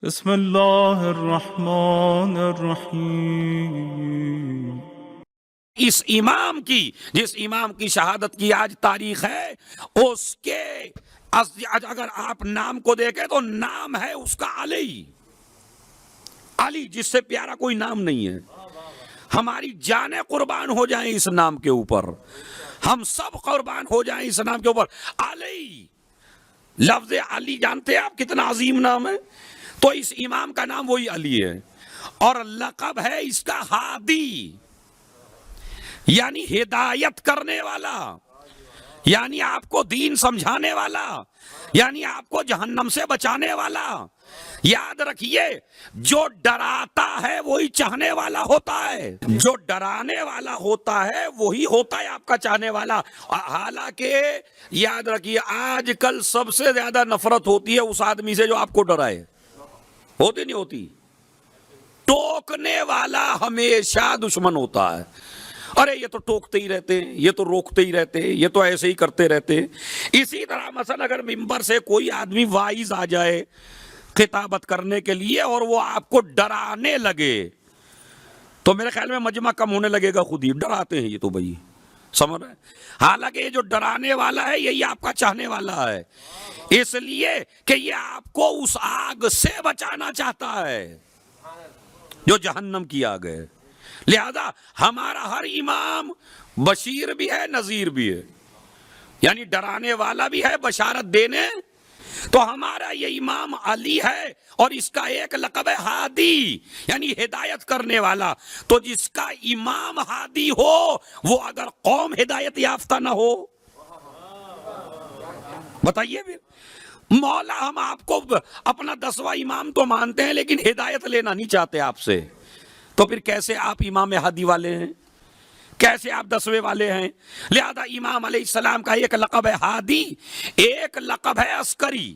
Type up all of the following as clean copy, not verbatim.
بسم اللہ الرحمن الرحیم۔ اس امام کی، جس امام کی شہادت کی آج تاریخ ہے، اس کے اگر آپ نام کو دیکھیں تو نام ہے اس کا علی، علی جس سے پیارا کوئی نام نہیں ہے۔ ہماری جانیں قربان ہو جائیں اس نام کے اوپر، ہم سب قربان ہو جائیں اس نام کے اوپر۔ علی، لفظ علی جانتے ہیں آپ کتنا عظیم نام ہے؟ تو اس امام کا نام وہی علی ہے، اور لقب ہے اس کا ہادی، یعنی ہدایت کرنے والا، یعنی آپ کو دین سمجھانے والا، یعنی آپ کو جہنم سے بچانے والا۔ یاد رکھیے، جو ڈراتا ہے وہی چاہنے والا ہوتا ہے، جو ڈرانے والا ہوتا ہے وہی ہوتا ہے آپ کا چاہنے والا۔ حالانکہ یاد رکھیے، آج کل سب سے زیادہ نفرت ہوتی ہے اس آدمی سے جو آپ کو ڈرائے، ہوتی نہیں ہوتی؟ ٹوکنے والا ہمیشہ دشمن ہوتا ہے۔ ارے یہ تو ٹوکتے ہی رہتے ہیں، یہ تو روکتے ہی رہتے ہیں، یہ تو ایسے ہی کرتے رہتے ہیں۔ اسی طرح مثلا اگر ممبر سے کوئی آدمی وائز آ جائے خطابت کرنے کے لیے اور وہ آپ کو ڈرانے لگے، تو میرے خیال میں مجمع کم ہونے لگے گا، خود ہی ڈراتے ہیں یہ تو بھائی، سمجھ رہے ہیں؟ حالانکہ یہ جو ڈرانے والا ہے یہی آپ کا چاہنے والا ہے، اس لیے کہ یہ آپ کو اس آگ سے بچانا چاہتا ہے جو جہنم کی آگ ہے۔ لہذا ہمارا ہر امام بشیر بھی ہے، نذیر بھی ہے، یعنی ڈرانے والا بھی ہے، بشارت دینے۔ تو ہمارا یہ امام علی ہے، اور اس کا ایک لقب ہے ہادی، یعنی ہدایت کرنے والا۔ تو جس کا امام ہادی ہو، وہ اگر قوم ہدایت یافتہ نہ ہو، بتائیے بھی۔ مولا ہم آپ کو اپنا 10واں امام تو مانتے ہیں، لیکن ہدایت لینا نہیں چاہتے آپ سے، تو پھر کیسے آپ امام ہادی والے ہیں؟ کیسے آپ 10ویں والے ہیں؟ لہذا امام علیہ السلام کا ایک لقب ہے ہادی، ایک لقب ہے عسکری۔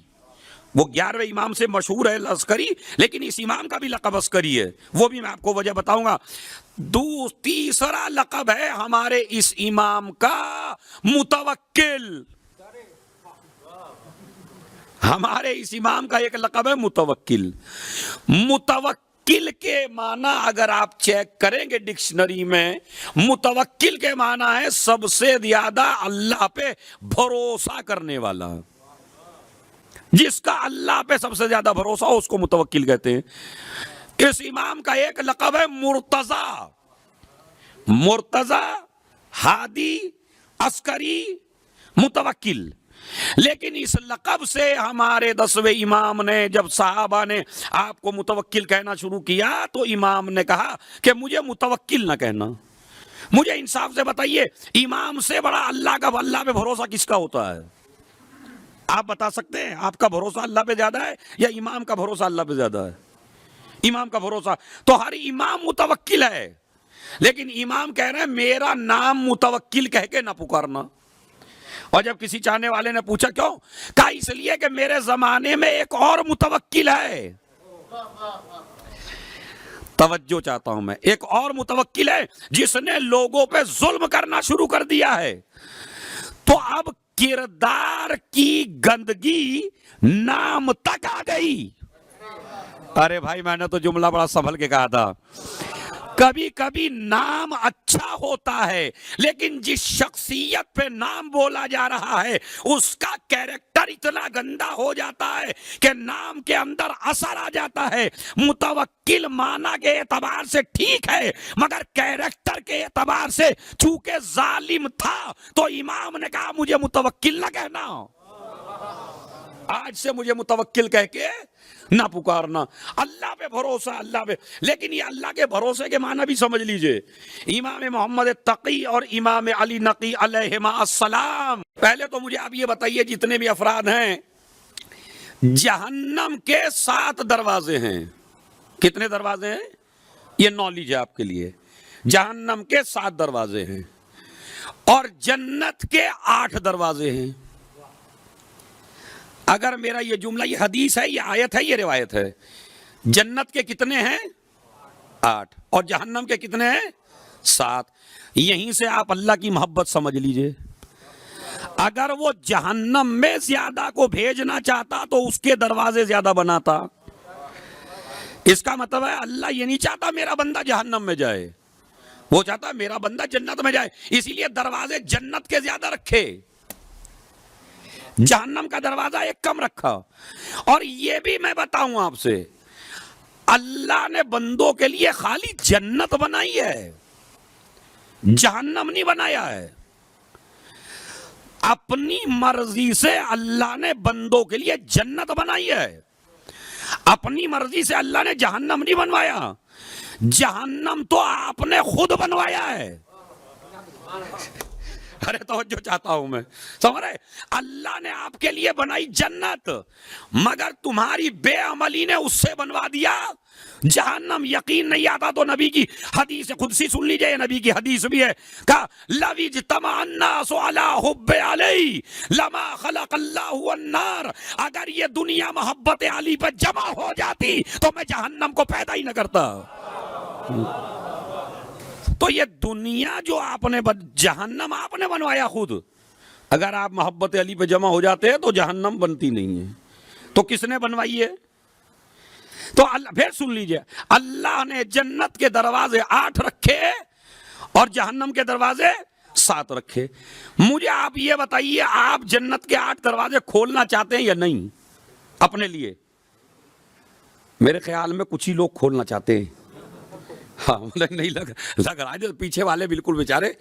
وہ 11ویں امام سے مشہور ہے عسکری، لیکن اس امام کا بھی لقب عسکری ہے، وہ بھی میں آپ کو وجہ بتاؤں گا۔ تیسرا لقب ہے ہمارے اس امام کا متوکل۔ ہمارے اس امام کا ایک لقب ہے متوکل۔ متوکل کے معنی اگر آپ چیک کریں گے ڈکشنری میں، متوکل کے معنی ہے سب سے زیادہ اللہ پہ بھروسہ کرنے والا۔ جس کا اللہ پہ سب سے زیادہ بھروسہ ہو اس کو متوکل کہتے ہیں۔ اس امام کا ایک لقب ہے مرتضی۔ مرتضی، ہادی، عسکری، متوکل۔ لیکن اس لقب سے ہمارے 10ویں امام نے، جب صحابہ نے آپ کو متوکل کہنا شروع کیا تو امام نے کہا کہ مجھے متوکل نہ کہنا۔ مجھے انصاف سے بتائیے، امام سے بڑا اللہ پہ بھروسہ کس کا ہوتا ہے؟ آپ بتا سکتے ہیں؟ آپ کا بھروسہ اللہ پہ زیادہ ہے یا امام کا بھروسہ اللہ پہ زیادہ ہے؟ امام کا بھروسہ۔ تو ہر امام متوکل ہے، لیکن امام کہہ رہے ہیں میرا نام متوکل کہہ کے نہ پکارنا۔ اور جب کسی چاہنے والے نے پوچھا کیوں، کہا اس لیے کہ میرے زمانے میں ایک اور متوکل ہے۔ توجہ چاہتا ہوں میں، ایک اور متوکل ہے جس نے لوگوں پہ ظلم کرنا شروع کر دیا ہے۔ تو اب کردار کی گندگی نام تک آ گئی۔ ارے بھائی، میں نے تو جملہ بڑا سنبھل کے کہا تھا۔ کبھی کبھی نام اچھا ہوتا ہے، لیکن جس شخصیت پہ نام بولا جا رہا ہے اس کا کیریکٹر اتنا گندا ہو جاتا ہے کہ نام کے اندر اثر آ جاتا ہے۔ متوکل معنی کے اعتبار سے ٹھیک ہے، مگر کیریکٹر کے اعتبار سے چونکہ ظالم تھا تو امام نے کہا مجھے متوکل نہ کہنا، آج سے مجھے متوکل کہہ کے نہ پکارنا۔ اللہ پہ بھروسہ، اللہ پہ۔ لیکن یہ اللہ کے بھروسے کے معنی بھی سمجھ لیجئے۔ امام محمد تقی اور امام علی نقی علیہما السلام، پہلے تو مجھے آپ یہ بتائیے، جتنے بھی افراد ہیں، جہنم کے 7 دروازے ہیں۔ کتنے دروازے ہیں؟ یہ نالج ہے آپ کے لیے۔ جہنم کے 7 دروازے ہیں، اور جنت کے 8 دروازے ہیں۔ اگر میرا یہ جملہ، یہ حدیث ہے، یہ آیت ہے، یہ روایت ہے، جنت کے کتنے ہیں؟ 8، اور جہنم کے کتنے ہیں؟ 7۔ یہیں سے آپ اللہ کی محبت سمجھ لیجئے۔ اگر وہ جہنم میں زیادہ کو بھیجنا چاہتا تو اس کے دروازے زیادہ بناتا، اس کا مطلب ہے اللہ یہ نہیں چاہتا میرا بندہ جہنم میں جائے، وہ چاہتا ہے میرا بندہ جنت میں جائے، اسی لیے دروازے جنت کے زیادہ رکھے، جہنم کا دروازہ ایک کم رکھا۔ اور یہ بھی میں بتاؤں آپ سے، اللہ نے بندوں کے لیے خالی جنت بنائی ہے، جہنم نہیں بنایا ہے۔ اپنی مرضی سے اللہ نے بندوں کے لیے جنت بنائی ہے، اپنی مرضی سے اللہ نے جہنم نہیں بنوایا، جہنم تو آپ نے خود بنوایا ہے۔ ارے توجہ چاہتا ہوں میں، سمجھ رہے؟ اللہ نے آپ کے لیے بنائی جنت، مگر تمہاری بے عملی نے اس سے بنوا دیا جہنم۔ یقین نہیں آتا تو نبی کی حدیث قدسی سن لیجئے، نبی کی حدیث بھی ہے، کہا لَوِ اجْتَمَعَ النَّاسُ عَلَىٰ حُبِّ عَلِيٍّ لَمَا خَلَقَ اللَّهُ النَّارَ، اگر یہ دنیا محبت علی پر جمع ہو جاتی تو میں جہنم کو پیدا ہی نہ کرتا۔ تو یہ دنیا جو آپ نے جہنم آپ نے بنوایا خود، اگر آپ محبت علی پہ جمع ہو جاتے ہیں تو جہنم بنتی نہیں ہے، تو کس نے بنوائی ہے؟ تو اللہ، پھر سن لیجئے، اللہ نے جنت کے دروازے 8 رکھے اور جہنم کے دروازے 7 رکھے۔ مجھے آپ یہ بتائیے، آپ جنت کے 8 دروازے کھولنا چاہتے ہیں یا نہیں اپنے لیے؟ میرے خیال میں کچھ ہی لوگ کھولنا چاہتے ہیں، ہاں نہیں لگ رہا ہے، پیچھے والے بالکل بیچارے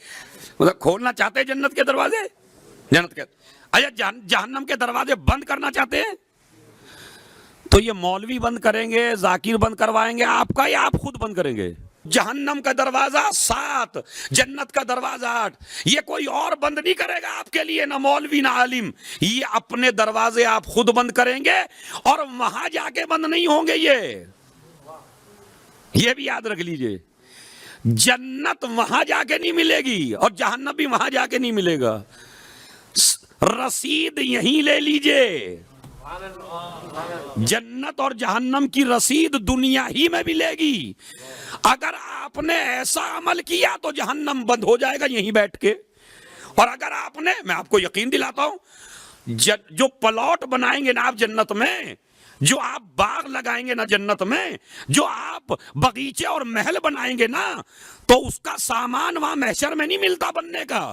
مطلب کھولنا چاہتے ہیں جنت کے دروازے، جنت کے اچھا جہنم کے دروازے بند کرنا چاہتے ہیں؟ تو یہ مولوی بند کریں گے، ذاکر بند کروائیں گے آپ کا، یا آپ خود بند کریں گے؟ جہنم کا دروازہ 7، جنت کا دروازہ 8، یہ کوئی اور بند نہیں کرے گا آپ کے لیے، نہ مولوی نہ عالم، یہ اپنے دروازے آپ خود بند کریں گے، اور وہاں جا کے بند نہیں ہوں گے۔ یہ بھی یاد رکھ لیجئے، جنت وہاں جا کے نہیں ملے گی اور جہنم بھی وہاں جا کے نہیں ملے گا، رسید یہیں لے لیجئے، جنت اور جہنم کی رسید دنیا ہی میں ملے گی۔ اگر آپ نے ایسا عمل کیا تو جہنم بند ہو جائے گا یہیں بیٹھ کے، اور اگر آپ نے، میں آپ کو یقین دلاتا ہوں، جو پلاٹ بنائیں گے نا آپ جنت میں، جو آپ باغ لگائیں گے نا جنت میں، جو آپ باغیچے اور محل بنائیں گے نا، تو اس کا سامان وہاں محشر میں نہیں ملتا بننے کا،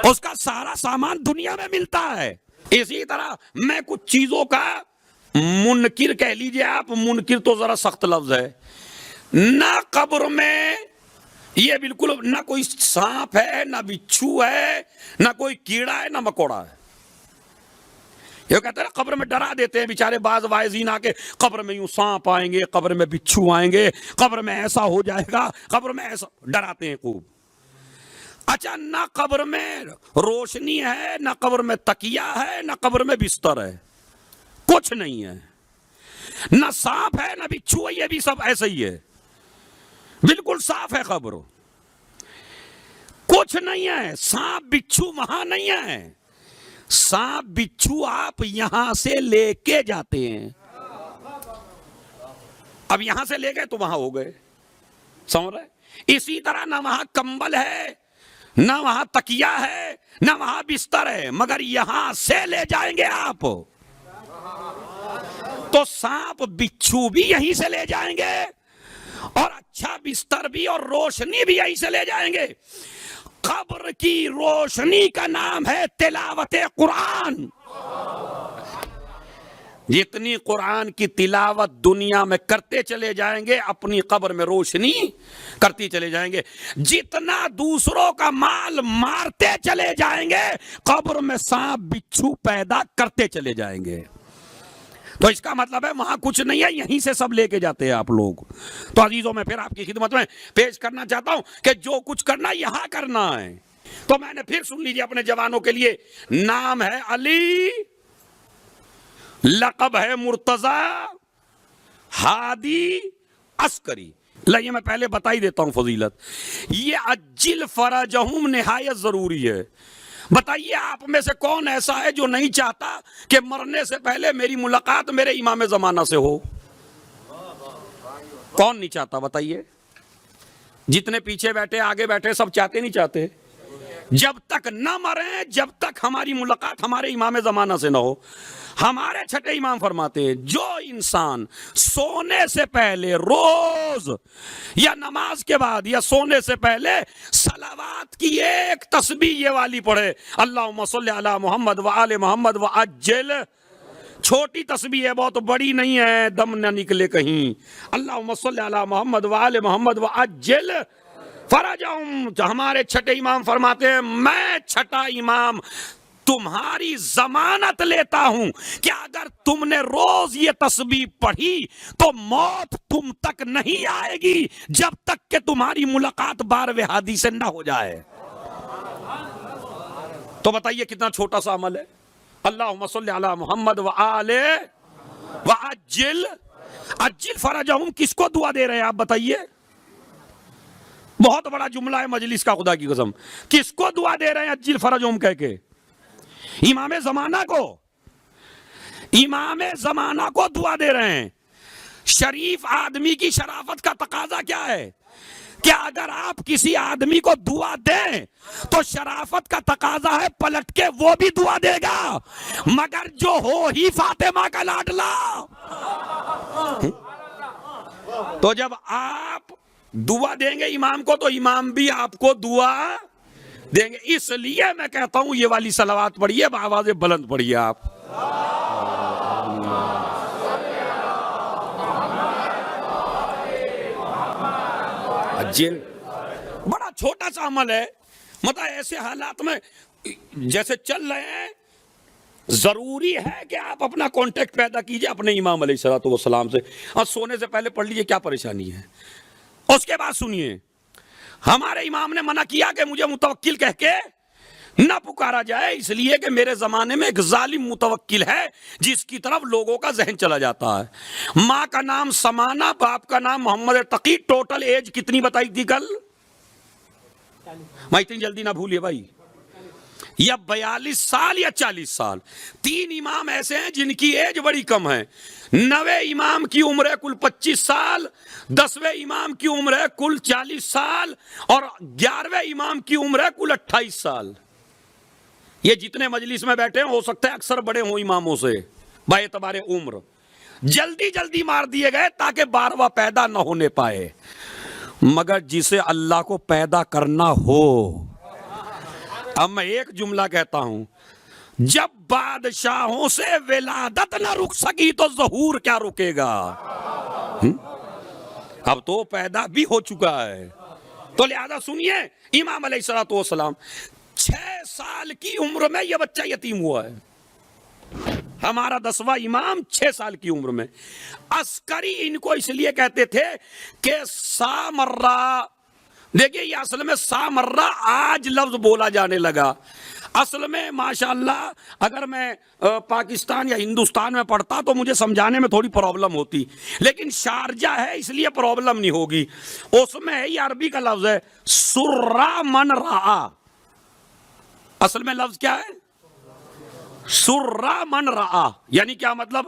اس کا سارا سامان دنیا میں ملتا ہے۔ اسی طرح میں کچھ چیزوں کا منکر کہہ لیجئے آپ، منکر تو ذرا سخت لفظ ہے، نہ قبر میں یہ بالکل نہ کوئی سانپ ہے، نہ بچھو ہے، نہ کوئی کیڑا ہے، نہ مکوڑا ہے۔ یہ کہتے ہیں قبر میں ڈرا دیتے ہیں بیچارے بعض واعظین آ کے، قبر میں یوں سانپ آئیں گے، قبر میں بچھو آئیں گے، قبر میں ایسا ہو جائے گا، قبر میں ایسا، ڈراتے ہیں خوب۔ اچھا، نہ قبر میں روشنی ہے، نہ قبر میں تکیہ ہے، نہ قبر میں بستر ہے، کچھ نہیں ہے، نہ سانپ ہے نہ بچھو ہے، یہ بھی سب ایسا ہی ہے، بالکل صاف ہے قبر، کچھ نہیں ہے، سانپ بچھو وہاں نہیں ہے، سانپ بچھو آپ یہاں سے لے کے جاتے ہیں، اب یہاں سے لے گئے تو وہاں ہو گئے، سمجھ رہے؟ اسی طرح نہ وہاں کمبل ہے، نہ وہاں تکیہ ہے، نہ وہاں بستر ہے، مگر یہاں سے لے جائیں گے آپ تو سانپ بچھو بھی یہیں سے لے جائیں گے، اور اچھا بستر بھی اور روشنی بھی یہیں سے لے جائیں گے۔ قبر کی روشنی کا نام ہے تلاوت قرآن۔ جتنی قرآن کی تلاوت دنیا میں کرتے چلے جائیں گے، اپنی قبر میں روشنی کرتی چلے جائیں گے، جتنا دوسروں کا مال مارتے چلے جائیں گے، قبر میں سانپ بچھو پیدا کرتے چلے جائیں گے۔ تو اس کا مطلب ہے وہاں کچھ نہیں ہے، یہیں سے سب لے کے جاتے ہیں آپ لوگ۔ تو عزیزوں، میں پھر آپ کی خدمت میں پیش کرنا چاہتا ہوں کہ جو کچھ کرنا یہاں کرنا ہے۔ تو میں نے پھر سن لیجیے اپنے جوانوں کے لیے، نام ہے علی، لقب ہے مرتضی، ہادی، عسکری۔ یہ میں پہلے بتا ہی دیتا ہوں فضیلت، یہ عجل فرجہم نہایت ضروری ہے۔ بتائیے آپ میں سے کون ایسا ہے جو نہیں چاہتا کہ مرنے سے پہلے میری ملاقات میرے امام زمانہ سے ہو؟ کون نہیں چاہتا بتائیے؟ جتنے پیچھے بیٹھے آگے بیٹھے سب چاہتے نہیں چاہتے؟ جب تک نہ مریں، جب تک ہماری ملاقات ہمارے امام زمانہ سے نہ ہو. ہمارے چھٹے امام فرماتے ہیں جو انسان سونے سے پہلے روز یا نماز کے بعد یا سونے سے پہلے صلوات کی ایک تسبیح یہ والی پڑھے، اللہم صلی علی محمد وآل محمد وعجل، چھوٹی تسبیح ہے، بہت بڑی نہیں ہے، دم نہ نکلے کہیں، اللہم صلی علی محمد وآل محمد وعجل فرجہم. ہمارے چھٹے امام فرماتے ہیں میں چھٹا امام تمہاری ضمانت لیتا ہوں کہ اگر تم نے روز یہ تسبیح پڑھی تو موت تم تک نہیں آئے گی جب تک کہ تمہاری ملاقات 12ویں ہادی سے نہ ہو جائے. تو بتائیے کتنا چھوٹا سا عمل ہے. اللہم صلی علی محمد وآل وعجل، عجل فرجہم کس کو دعا دے رہے ہیں آپ بتائیے؟ بہت بڑا جملہ ہے مجلس کا، خدا کی قسم. کس کو دعا دے رہے ہیں عجل فرجہم کہہ کے؟ امام زمانہ کو. امام زمانہ کو دعا دے رہے ہیں. شریف آدمی کی شرافت کا تقاضا کیا ہے کہ اگر آپ کسی آدمی کو دعا دیں تو شرافت کا تقاضا ہے پلٹ کے وہ بھی دعا دے گا، مگر جو ہو ہی فاطمہ کا لاڈلا. تو جب آپ دعا دیں گے امام کو تو امام بھی آپ کو دعا دیں گے. اس لیے میں کہتا ہوں یہ والی صلوات پڑھیے، بآواز بلند پڑھیے آپ. بڑا چھوٹا سا عمل ہے، مطلب ایسے حالات میں جیسے چل رہے ہیں ضروری ہے کہ آپ اپنا کانٹیکٹ پیدا کیجئے اپنے امام علیہ الصلوۃ والسلام سے، اور سونے سے پہلے پڑھ لیجئے کیا پریشانی ہے. اس کے بعد سنیے، ہمارے امام نے منع کیا کہ مجھے متوکل کہہ کے نہ پکارا جائے، اس لیے کہ میرے زمانے میں ایک ظالم متوکل ہے جس کی طرف لوگوں کا ذہن چلا جاتا ہے. ماں کا نام سمانہ، باپ کا نام محمد تقی. ٹوٹل ایج کتنی بتائی تھی کل؟ میں اتنی جلدی نہ بھولیے بھائی، یا 42 سال یا 40 سال. 3 امام ایسے ہیں جن کی ایج بڑی کم ہے. 9ویں امام کی عمر ہے کل 25 سال، 10ویں امام کی عمر ہے کل 40 سال، اور 11ویں امام کی عمر ہے کل 28 سال. یہ جتنے مجلس میں بیٹھے ہیں ہو سکتا ہے اکثر بڑے ہوں اماموں سے با اعتبار عمر. جلدی جلدی مار دیے گئے تاکہ 12واں پیدا نہ ہونے پائے. مگر جسے اللہ کو پیدا کرنا ہو، اب میں ایک جملہ کہتا ہوں، جب بادشاہوں سے ولادت نہ رک سکی تو ظہور کیا رکے گا؟ اب تو پیدا بھی ہو چکا ہے. تو لہذا سنیے، امام علیہ الصلوۃ والسلام 6 سال کی عمر میں یہ بچہ یتیم ہوا ہے. ہمارا 10واں امام 6 سال کی عمر میں. عسکری ان کو اس لیے کہتے تھے کہ سامرہ، دیکھیے یہ اصل میں سامرہ آج لفظ بولا جانے لگا. اصل میں ماشاءاللہ اگر میں پاکستان یا ہندوستان میں پڑھتا تو مجھے سمجھانے میں تھوڑی پرابلم ہوتی، لیکن شارجہ ہے اس لیے پرابلم نہیں ہوگی. اس میں یہ عربی کا لفظ ہے سرّا من رعا. اصل میں لفظ کیا ہے؟ سرّا من رعا. یعنی کیا مطلب؟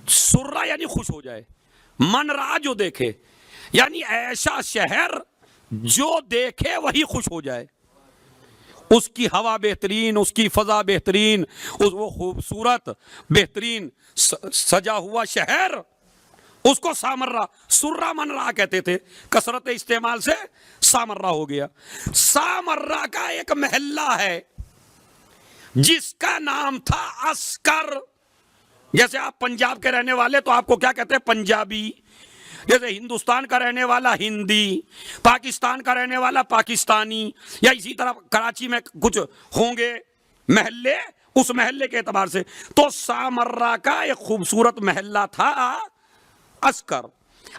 سرّا یعنی خوش ہو جائے، من رعا جو دیکھے، یعنی ایسا شہر جو دیکھے وہی خوش ہو جائے. اس کی ہوا بہترین، اس کی فضا بہترین، وہ خوبصورت بہترین سجا ہوا شہر، اس کو سامرہ، سرّا من رعا کہتے تھے. کثرت استعمال سے سامرہ ہو گیا. سامرہ کا ایک محلہ ہے جس کا نام تھا عسکر. جیسے آپ پنجاب کے رہنے والے تو آپ کو کیا کہتے ہیں؟ پنجابی. جیسے ہندوستان کا رہنے والا ہندی، پاکستان کا رہنے والا پاکستانی، یا اسی طرح کراچی میں کچھ ہوں گے محلے، اس محلے کے اعتبار سے. تو سامرہ کا ایک خوبصورت محلہ تھا عسکر.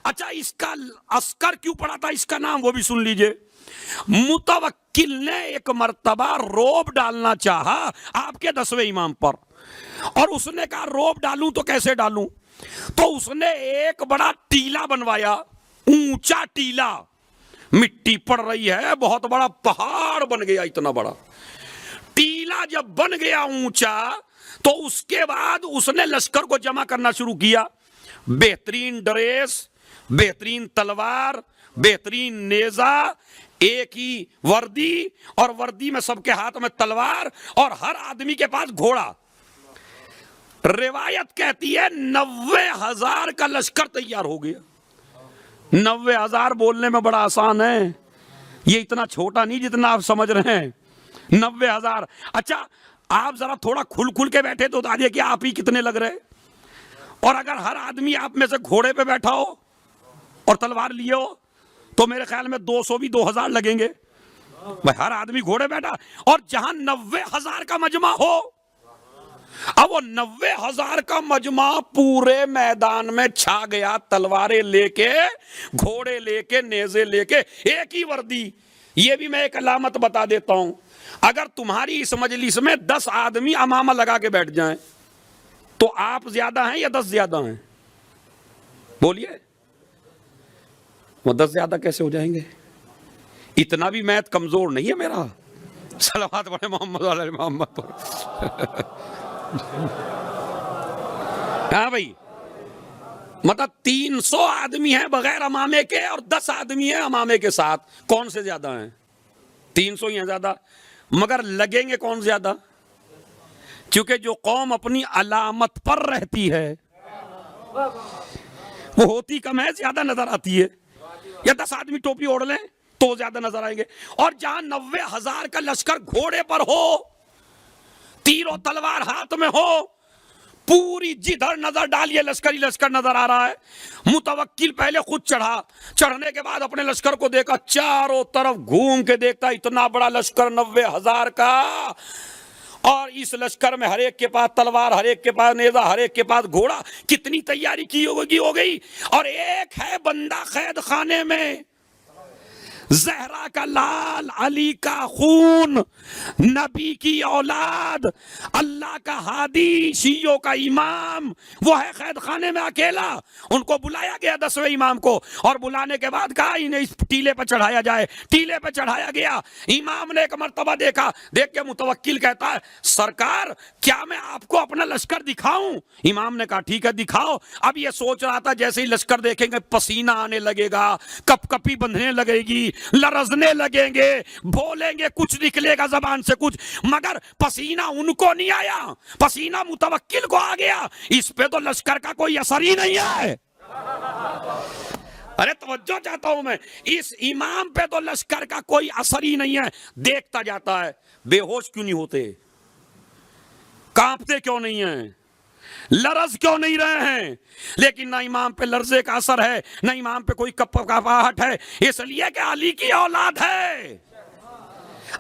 اچھا، اس کا عسکر کیوں پڑا تھا اس کا نام وہ بھی سن لیجئے. متوکل نے ایک مرتبہ روب ڈالنا چاہا آپ کے 10ویں امام پر، اور اس نے کہا روب ڈالوں تو کیسے ڈالوں؟ تو اس نے ایک بڑا ٹیلا بنوایا، اونچا ٹیلا. مٹی پڑ رہی ہے، بہت بڑا پہاڑ بن گیا. اتنا بڑا ٹیلا جب بن گیا اونچا، تو اس کے بعد اس نے لشکر کو جمع کرنا شروع کیا. بہترین ڈریس، بہترین تلوار، بہترین نیزہ، ایک ہی وردی، اور وردی میں سب کے ہاتھ میں تلوار، اور ہر آدمی کے پاس گھوڑا۔ روایت کہتی ہے 90,000 کا لشکر تیار ہو گیا۔ 90,000 بولنے میں بڑا آسان ہے، یہ اتنا چھوٹا نہیں جتنا آپ سمجھ رہے ہیں۔ 90,000۔ اچھا آپ ذرا تھوڑا کھل کے بیٹھے تو بتائیے کہ آپ ہی کتنے لگ رہے، اور اگر ہر آدمی آپ میں سے گھوڑے پہ بیٹھا ہو اور تلوار لیے ہو تو میرے خیال میں 200 بھی 2,000 لگیں گے۔ ہر آدمی گھوڑے بیٹھا، اور جہاں 90,000 کا مجمع ہو، اب وہ 90,000 کا مجمع پورے میدان میں چھا گیا، تلواریں لے کے، گھوڑے لے کے، نیزے لے کے، ایک ہی وردی۔ یہ بھی میں ایک علامت بتا دیتا ہوں، اگر تمہاری اس مجلس میں 10 آدمی امامہ لگا کے بیٹھ جائیں تو آپ زیادہ ہیں یا 10 زیادہ ہیں؟ بولیے، وہ 10 زیادہ کیسے ہو جائیں گے؟ اتنا بھی میتھ کمزور نہیں ہے میرا۔ صلوات پڑھے محمد علی محمد پر۔ ہاں بھائی، مطلب 300 آدمی ہیں بغیر امامے کے اور 10 آدمی ہیں امامے کے ساتھ، کون سے زیادہ ہیں؟ 300 ہی ہیں زیادہ، مگر لگیں گے کون زیادہ؟ کیونکہ جو قوم اپنی علامت پر رہتی ہے وہ ہوتی کم ہے، زیادہ نظر آتی ہے۔ یا 10 آدمی ٹوپی اوڑھ لیں تو زیادہ نظر آئیں گے، اور جہاں 90,000 کا لشکر گھوڑے پر ہو، تیر و تلوار ہاتھ میں ہو، پوری جدھر نظر ڈالیے لشکر ہی لشکر نظر آ رہا ہے۔ متوکل پہلے خود چڑھا، چڑھنے کے بعد اپنے لشکر کو دیکھا، چاروں طرف گھوم کے دیکھتا، اتنا بڑا لشکر 90,000 کا، اور اس لشکر میں ہر ایک کے پاس تلوار، ہر ایک کے پاس نیزہ، ہر ایک کے پاس گھوڑا، کتنی تیاری کی ہو گئی۔ اور ایک ہے بندہ قید خانے میں، زہرا کا لال، علی کا خون، نبی کی اولاد، اللہ کا ہادی، شیعوں کا امام، وہ ہے قید خانے میں اکیلا۔ ان کو بلایا گیا 10ویں امام کو، اور بلانے کے بعد کہا انہیں اس ٹیلے پہ چڑھایا جائے۔ ٹیلے پہ چڑھایا گیا، امام نے ایک مرتبہ دیکھا، دیکھ کے متوکل کہتا ہے سرکار کیا میں آپ کو اپنا لشکر دکھاؤں؟ امام نے کہا ٹھیک ہے دکھاؤ۔ اب یہ سوچ رہا تھا جیسے ہی لشکر دیکھیں گے پسینہ آنے لگے گا، کپ کپی بندھنے لگے گی، لرزنے لگیں گے، بولیں گے کچھ نکلے گا زبان سے کچھ، مگر پسینہ ان کو نہیں آیا، پسینہ متوکل کو آ گیا۔ اس پہ تو لشکر کا کوئی اثر ہی نہیں ہے۔ ارے توجہ چاہتا ہوں میں، اس امام پہ تو لشکر کا کوئی اثر ہی نہیں ہے۔ دیکھتا جاتا ہے، بے ہوش کیوں نہیں ہوتے؟ کانپتے کیوں نہیں ہیں؟ لرز کیوں نہیں رہے ہیں؟ لیکن نہ امام پہ لرزے کا اثر ہے، نہ امام پہ کوئی کپاہٹ ہے، اس لیے کہ علی کی اولاد ہے،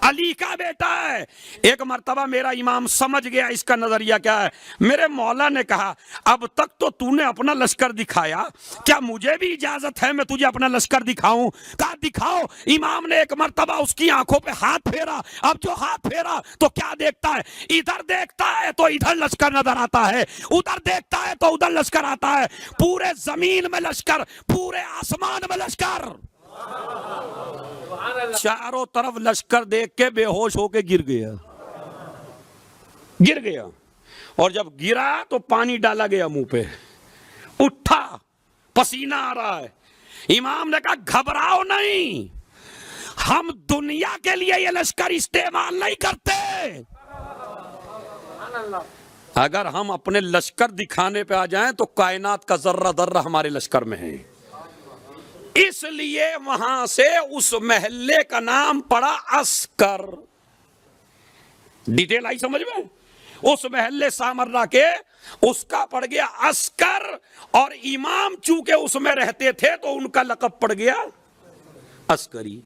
علی کا بیٹا ہے۔ ایک مرتبہ میرا امام سمجھ گیا اس کا نظریہ کیا ہے۔ میرے مولا نے کہا اب تک تو تو نے اپنا لشکر دکھایا، کیا مجھے بھی اجازت ہے میں تجھے اپنا لشکر دکھاؤں؟ کہا دکھاؤ۔ امام نے ایک مرتبہ اس کی آنکھوں پہ ہاتھ پھیرا، اب جو ہاتھ پھیرا تو کیا دیکھتا ہے؟ ادھر دیکھتا ہے تو ادھر لشکر نظر آتا ہے، ادھر دیکھتا ہے تو ادھر لشکر آتا ہے، پورے زمین میں لشکر، پورے آسمان میں لشکر، چاروں طرف لشکر دیکھ کے بے ہوش ہو کے گر گیا، اور جب گرا تو پانی ڈالا گیا منہ پہ، اٹھا، پسینہ آ رہا ہے۔ امام نے کہا گھبراؤ نہیں، ہم دنیا کے لیے یہ لشکر استعمال نہیں کرتے، اگر ہم اپنے لشکر دکھانے پہ آ جائیں تو کائنات کا ذرہ ذرہ ہمارے لشکر میں ہے۔ اس لیے وہاں سے اس محلے کا نام پڑا عسکر۔ ڈیٹیل آئی سمجھ میں؟ اس محلے سامرا کے اس کا پڑ گیا عسکر، اور امام چونکہ اس میں رہتے تھے تو ان کا لقب پڑ گیا عسکری۔